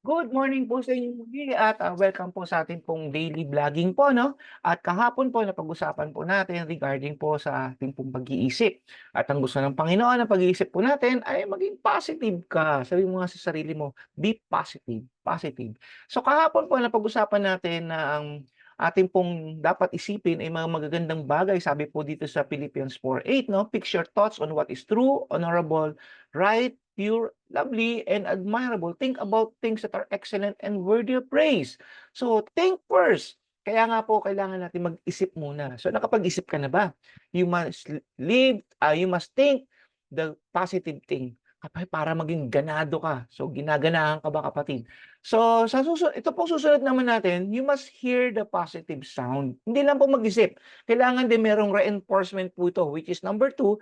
Good morning po sa inyo muli at welcome po sa ating pong daily vlogging po, 'no? At kahapon po napag-usapan po natin regarding po sa ating pong pag-iisip. At ang gusto ng Panginoon na pag-iisip po natin ay maging positive ka. Sabi mo nga sa sarili mo, be positive, positive. So kahapon po napag-usapan natin na ang ating pong dapat isipin ay mga magagandang bagay. Sabi po dito sa Philippians 4:8, 'no? Fix your thoughts on what is true, honorable, right, pure, lovely, and admirable. Think about things that are excellent and worthy of praise. So, think first. Kaya nga po, kailangan natin mag-isip muna. So, nakapag-isip ka na ba? You must you must think the positive thing. Para maging ganado ka. So, ginaganahan ka ba, kapatid? So, ito pong susunod naman natin, you must hear the positive sound. Hindi lang po mag-isip. Kailangan din merong reinforcement po ito, which is number two,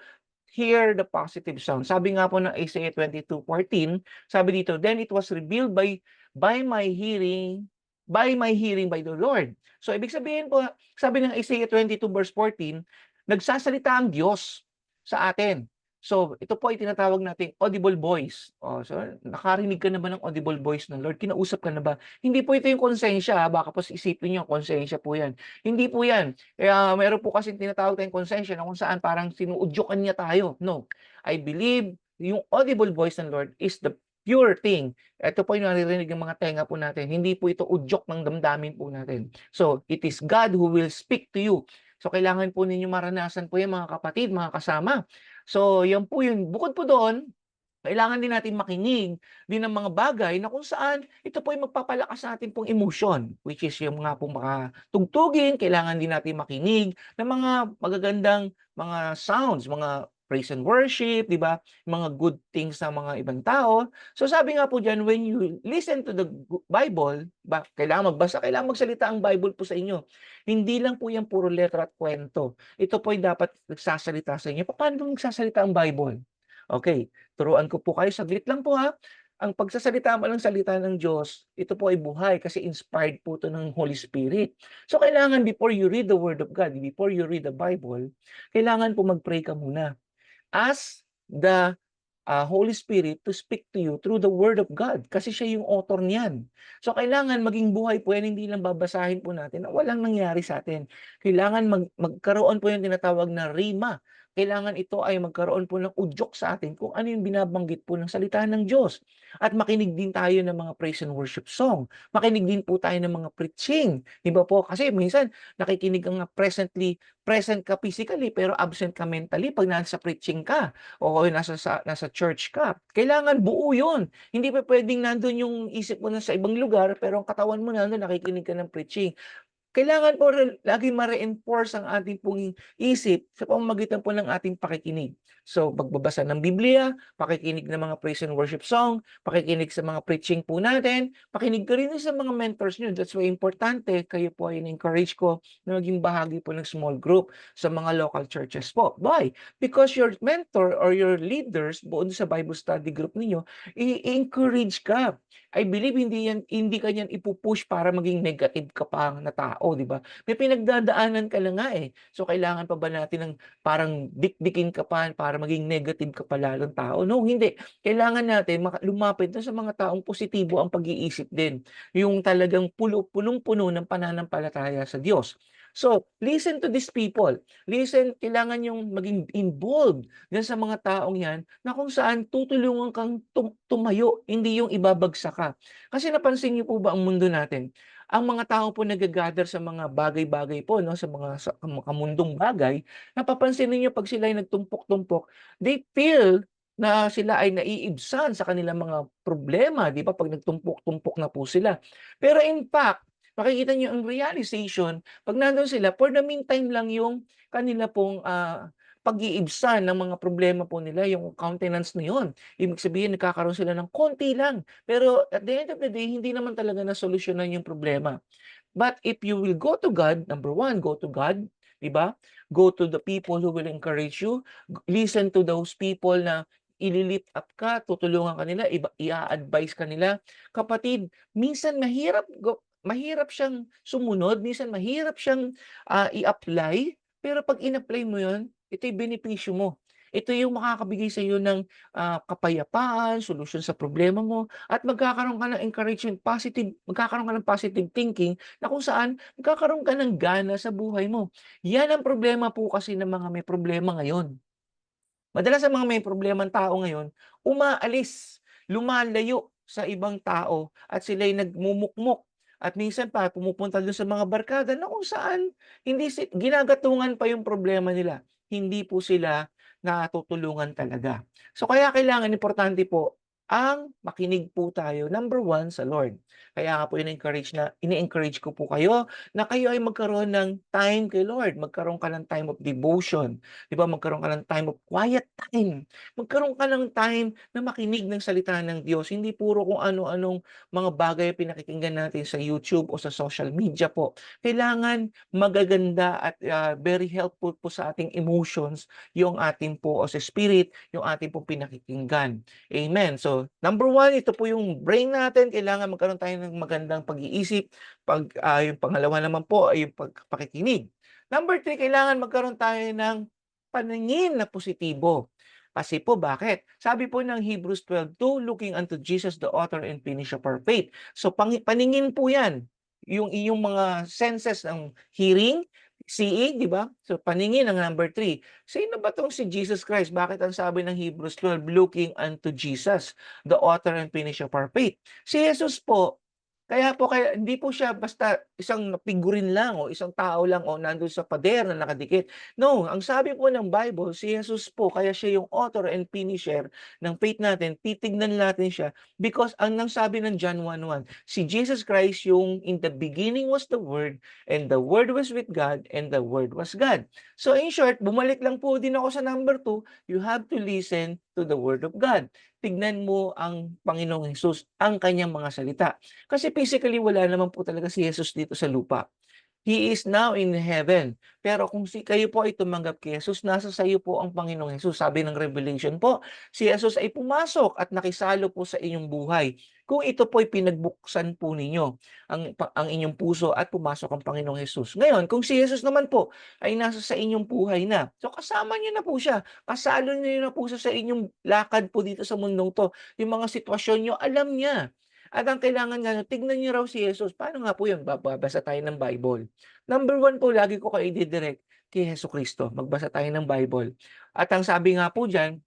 hear the positive sound. Sabi nga po ng Isaiah 22:14, sabi dito, "Then it was revealed by my hearing by the Lord." So ibig sabihin po, sabi ng Isaiah 22:14, nagsasalita ang Diyos sa atin. So ito po ay tinatawag nating audible voice. Oh, so nakarinig ka na ba ng audible voice ng Lord? Kinausap ka na ba? Hindi po ito yung konsensya, baka po isipin niyo konsensya po 'yan. Hindi po 'yan. Kaya meron po kasing tinatawag tayong konsensya na kung saan parang sinuudyukan niya tayo. No, I believe yung audible voice ng Lord is the pure thing. Ito po yung naririnig ng mga tenga po natin. Hindi po ito udyok ng damdamin po natin. So, it is God who will speak to you. So, kailangan po ninyo maranasan po yan, mga kapatid, mga kasama. So, yan po yun. Bukod po doon, kailangan din natin makinig din ng mga bagay na kung saan ito po ay magpapalakas sa ating pong emotion, which is yung mga pong mga tugtugin, kailangan din natin makinig ng mga magagandang mga sounds, mga praise and worship, di ba? Mga good things sa mga ibang tao. So sabi nga po diyan, when you listen to the Bible, ba, kailangan magbasa, kailangan magsalita ang Bible po sa inyo. Hindi lang po yan puro letra at kwento. Ito po ay dapat nagsasalita sa inyo. Paano nagsasalita ang Bible? Okay, turuan ko po kayo, saglit lang po ha. Ang pagsasalita mo ng salita ng Diyos, ito po ay buhay kasi inspired po ito ng Holy Spirit. So kailangan before you read the Word of God, before you read the Bible, kailangan po mag-pray ka muna. Ask the Holy Spirit to speak to you through the Word of God kasi siya yung author niyan. So kailangan maging buhay po yan, hindi lang babasahin po natin na walang nangyari sa atin. Kailangan magkaroon po yung tinatawag na rhema. Kailangan ito ay magkaroon po ng udyok sa atin kung ano yung binabanggit po ng salita ng Diyos. At makinig din tayo ng mga praise and worship song. Makinig din po tayo ng mga preaching. Di ba po? Kasi minsan nakikinig ka nga present ka physically pero absent ka mentally pag nasa preaching ka o nasa church ka. Kailangan buo 'yun. Hindi pa puwedeng nandun yung isip mo nasa ibang lugar, pero ang katawan mo nandun nakikinig ka ng preaching. Kailangan po laging ma-reinforce ang ating pong isip sa pamamagitan po ng ating pakikinig. So, pagbabasa ng Biblia, pakikinig ng mga praise and worship song, pakikinig sa mga preaching po natin, pakinig ka rin sa mga mentors niyo. That's why importante kayo po ay encourage ko na maging bahagi po ng small group sa mga local churches po. Why? Because your mentor or your leaders doon sa Bible study group ninyo, i-encourage ka. I believe hindi ka niyan ipu-push para maging negative ka pa na tao, 'di ba? May pinagdadaanan ka na nga, eh. So, kailangan pa ba natin ng parang dikdikin ka pa para maging negative ka pa lalong tao? No, hindi. Kailangan natin lumapit dun sa mga taong positibo ang pag-iisip din. Yung talagang punong-puno ng pananampalataya sa Diyos. So, listen to these people. Kailangan yung maging involved diyan sa mga taong 'yan na kung saan tutulungan kang tumayo, hindi yung ibabagsak ka. Kasi napansin niyo po ba ang mundo natin, ang mga tao po nagga-gather sa mga bagay-bagay po 'no, sa kamundong bagay, napapansin ninyo 'pag sila ay nagtumpok-tumpok, they feel na sila ay naiibsan sa kanilang mga problema, 'di ba, 'pag nagtumpok-tumpok na po sila. Pero in fact, makikita niyo ang realization 'pag nandun sila, for the meantime lang yung kanila pong, pag-iibsan ng mga problema po nila, yung countenance na yun. Ibig sabihin nagkakaroon sila ng konti lang, pero at the end of the day, hindi naman talaga nasolusyonan yung problema. But if you will go to God, number one, go to God, 'di ba? Go to the people who will encourage you, listen to those people na ili-lift up ka, tutulungan ka nila, i-a-advice ka nila. Kapatid, minsan mahirap siyang sumunod, minsan mahirap siyang, i-apply, pero 'pag in-apply mo 'yun, ito'y benepisyo mo. Ito yung makakabigay sa iyo ng kapayapaan, solusyon sa problema mo, at magkakaroon ka ng encouragement, magkakaroon ka ng positive thinking na kung saan magkakaroon ka ng gana sa buhay mo. Yan ang problema po kasi ng mga may problema ngayon. Madalas ang mga may problemang tao ngayon, umaalis, lumalayo sa ibang tao at sila'y nagmumukmok at minsan pa pumupunta dun sa mga barkada na kung saan hindi ginagatungan pa yung problema nila. Hindi po sila natutulungan talaga. So kaya kailangan importante po ang makinig po tayo, number one, sa Lord. Kaya nga po ini-encourage ko po kayo na kayo ay magkaroon ng time kay Lord, magkaroon ka ng time of devotion. 'Di ba, magkaroon ka ng time of quiet time. Magkaroon ka ng time na makinig ng salita ng Diyos, hindi puro kung ano-anong mga bagay ang pinakikinggan natin sa YouTube o sa social media po. Kailangan magaganda at, very helpful po sa ating emotions yung ating po o sa spirit, yung ating pong pinakikinggan. Amen. So, number one, ito po yung brain natin, kailangan magkaroon tayo ng magandang pag-iisip. Yung pangalawa naman po ay yung pakikinig. Number three, kailangan magkaroon tayo ng paningin na positibo. Kasi po bakit? Sabi po ng Hebrews 12:2, looking unto Jesus, the author and finisher of our faith. So paningin po 'yan. Yung iyong mga senses ng hearing, seeing, 'di ba? So paningin ang number three. Sino ba 'tong si Jesus Christ? Bakit ang sabi ng Hebrews 12, looking unto Jesus, the author and finisher of our faith? Si Jesus po, kaya hindi po siya basta isang figurine lang o isang tao lang o nandun sa pader na nakadikit. No, ang sabi po ng Bible, si Jesus po, kaya siya yung author and finisher ng faith natin. Titignan natin siya because ang nang sabi ng John 1:1, si Jesus Christ yung in the beginning was the Word, and the Word was with God, and the Word was God. So in short, bumalik lang po din ako sa number 2, you have to listen to the Word of God. Tignan mo ang Panginoong Hesus, ang kanyang mga salita. Kasi physically wala naman po talaga si Jesus dito sa lupa. He is now in heaven. Pero kung kayo po ay tumanggap kay Jesus, nasa sa iyo po ang Panginoong Hesus. Sabi ng Revelation po, si Jesus ay pumasok at nakisalo po sa inyong buhay. Kung ito po ay pinagbuksan po ninyo, ang inyong puso at pumasok ang Panginoong Hesus. Ngayon, kung si Jesus naman po ay nasa sa inyong buhay na, so kasama niyo na po siya. Kasalo niyo na po siya sa inyong lakad po dito sa mundong to. Yung mga sitwasyon niyo, alam niya. At ang kailangan nga tignan niyo raw si Jesus. Paano nga po 'yun? Babasa tayo ng Bible. Number one po, lagi ko kayo ide-direct kay Jesucristo. Magbasa tayo ng Bible. At ang sabi nga po diyan,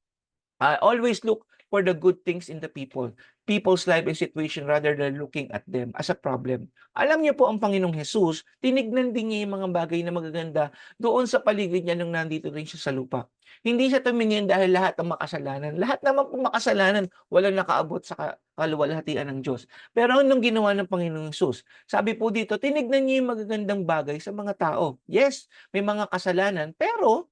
always look for the good things in the people's life and situation rather than looking at them as a problem. Alam niyo po ang Panginoong Hesus, tinignan din niya yung mga bagay na magaganda doon sa paligid niya nung nandito rin siya sa lupa. Hindi siya tumingin dahil lahat ng makasalanan. Lahat naman po makasalanan, walang nakaabot sa kaluwalhatian ng Diyos. Pero anong ginawa ng Panginoong Hesus? Sabi po dito, tinignan niya yung magagandang bagay sa mga tao. Yes, may mga kasalanan, pero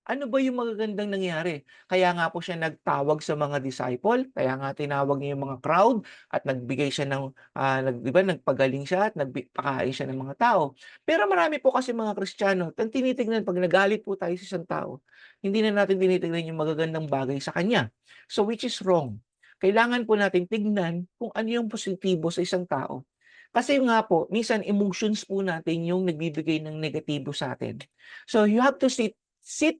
ano ba yung magagandang nangyari? Kaya nga po siya nagtawag sa mga disciple, kaya nga tinawag niya yung mga crowd at nagbigay siya ng, 'di ba, nagpagaling siya at nagpakain siya ng mga tao. Pero marami po kasi mga Kristiyano, ang tinitignan 'pag nagalit po tayo sa isang tao, hindi na natin tinitignan yung magagandang bagay sa kanya. So which is wrong. Kailangan po natin tignan kung ano yung positibo sa isang tao. Kasi nga po, minsan emotions po natin yung nagbibigay ng negatibo sa atin. So you have to see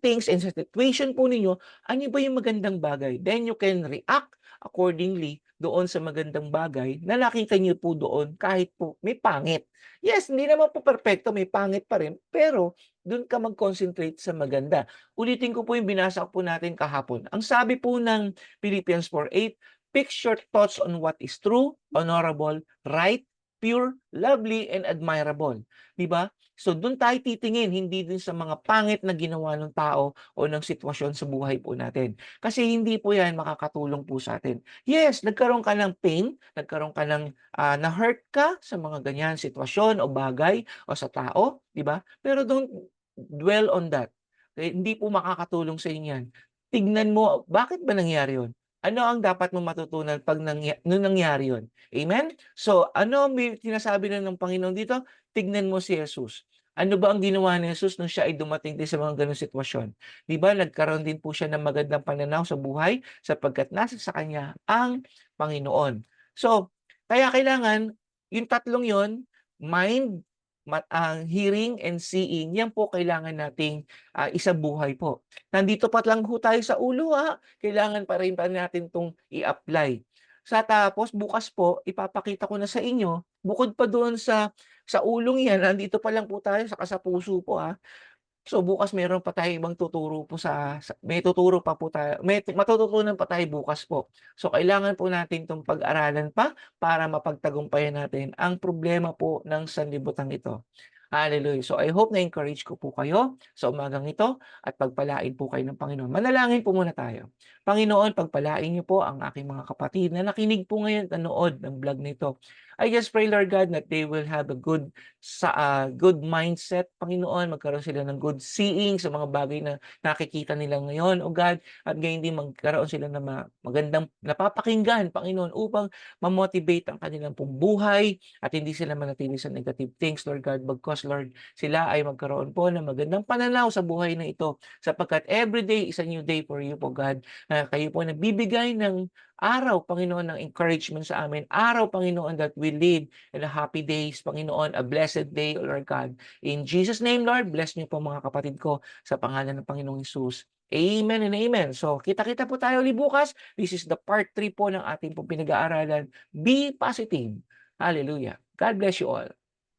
things and sa situation po ninyo, ano ba yung magandang bagay? Then you can react accordingly doon sa magandang bagay na nakita niyo po doon kahit po may pangit. Yes, hindi naman po perpekto, may pangit pa rin, pero doon ka mag-concentrate sa maganda. Ulitin ko po yung binasa po natin kahapon. Ang sabi po ng Philippians 4:8, fix your thoughts on what is true, honorable, right, pure, lovely, and admirable. 'Di ba? So dun tayo titingin, hindi dun sa mga pangit na ginawa ng tao o ng sitwasyon sa buhay po natin. Kasi hindi po yan makakatulong po sa atin. Yes, nagkaroon ka ng pain, nagkaroon ka ng na-hurt ka sa mga ganyan sitwasyon o bagay o sa tao, di ba? Pero don't dwell on that. Hindi po makakatulong sa inyo yan. Tignan mo, bakit ba nangyari yun? Ano ang dapat mong matutunan pag nung nangyari yun? Amen? So, ano ang sinasabi na ng Panginoon dito? Tignan mo si Jesus. Ano ba ang ginawa ni Jesus nung siya ay dumating din sa mga gano'ng sitwasyon? 'Di ba nagkaroon din po siya ng magandang pananaw sa buhay sapagkat nasa sa kanya ang Panginoon. So, kaya kailangan yung tatlong yon, mind, ang hearing and seeing, yan po kailangan nating isabuhay po. Nandito pa lang ho tayo sa ulo, kailangan pa rin pa natin 'tong i-apply. Tapos bukas po ipapakita ko na sa inyo, bukod pa doon sa ulong 'yan, nandito pa lang po tayo saka sa puso po, So, bukas meron pa tayong ibang tuturo po may tuturo pa po tayo, may matututunan pa tayo bukas po. So, kailangan po natin 'tong pag-aralan pa para mapagtagumpayan natin ang problema po ng sanlibutan ito. Hallelujah. So, I hope na-encourage ko po kayo sa umagang ito at pagpalain po kayo ng Panginoon. Manalangin po muna tayo. Panginoon, pagpalain niyo po ang aking mga kapatid na nakinig po ngayon, nanood ng vlog nito. I just pray, Lord God, that they will have a good mindset, Panginoon. Magkaroon sila ng good seeing sa mga bagay na nakikita nila ngayon, O God, at gayon din magkaroon sila ng magandang napapakinggan, Panginoon, upang ma-motivate ang kanilang pong buhay at hindi sila manatili sa negative things, Lord God, bagkus, Lord, sila ay magkaroon po ng magandang pananaw sa buhay na ito sapagkat every day is a new day for you po, God. Kayo po nagbibigay ng araw, Panginoon, ng encouragement sa amin. Araw, Panginoon, that we live in a happy days, Panginoon, a blessed day, Lord God. In Jesus' name, Lord, bless niyo po mga kapatid ko sa pangalan ng Panginoong Hesus. Amen and amen. So, kita-kita po tayo ulit bukas. This is the part 3 po ng ating pong pinag-aaralan. Be positive. Hallelujah. God bless you all.